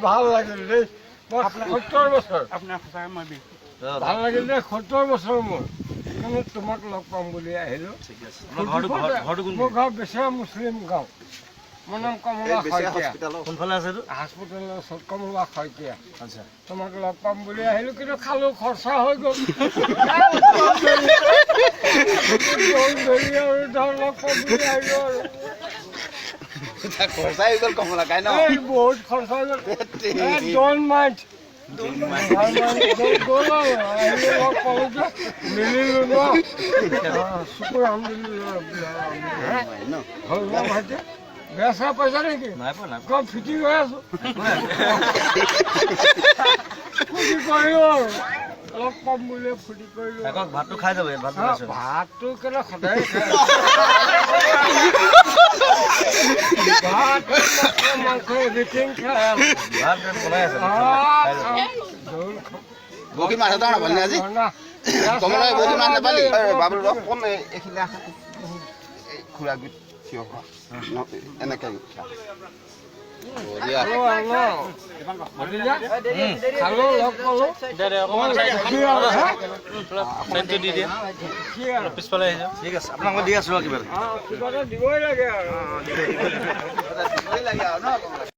ভাল লাগিল দেই 70 বছৰ আপোনাৰ সঁচাকৈ মই বিহু ভাল লাগিল দেই 70 বছৰ মোৰ কিন্তু তোমাক লগ পাম বুলি আহিলোঁ মোৰ গাঁও বেচেৰা মুছলিম গাঁও মোৰ নাম কমলা শইকীয়া কোনফালে আছে এইটো হাস্পতালৰ ওচৰত কমলা শইকীয়া আচ্ছা তোমাক লগ পাম বুলি আহিলোঁ কিন্তু খালোঁ খৰচা হৈ গ'ল ধৰি আৰু ধৰ লগ পাম বুলি আহিলোঁ আৰু খৰচাই হৈ গ'ল কমলা খাই ন এই বহুত খৰচা হৈ গ'ল ডোন্ট মাইণ্ড গ'ল আৰু আহিলোঁ লগ পালোঁ যে মিলিলোঁ ন শুকুৰ আলহামদুলিল্লাহ হ'ল ন ভাইটি বেয়া চেয়া পইচা নেকি নাই পোৱা নাই কম ফিটিং হৈ আছোঁ ফূৰ্তি কৰিলোঁ আৰু লগ পাম বুলি ফূৰ্তি কৰিলোঁ তাকক ভাতটো খাই যাব ইয়াত ভাত বনাইছো ভাতটো কেলে সদায় খায় ভাত মাংস এভৰিথিং খাই ভাত বনাই আছে বগী মাছ এটা নাপালি আজি কমলা বগী মাছ নাপালি বাবুল ৰস কোন এইখিনি আহা খুৰা গীত থিয় হোৱা এনেকৈ খালোঁ লগ পালোঁ দি দিয়ে পিছফালে আহি যাওক ঠিক আছে আপোনাক মই দি আছোঁ কিবা কিবা এটা দিবই লাগে আৰু লাগে আৰু ন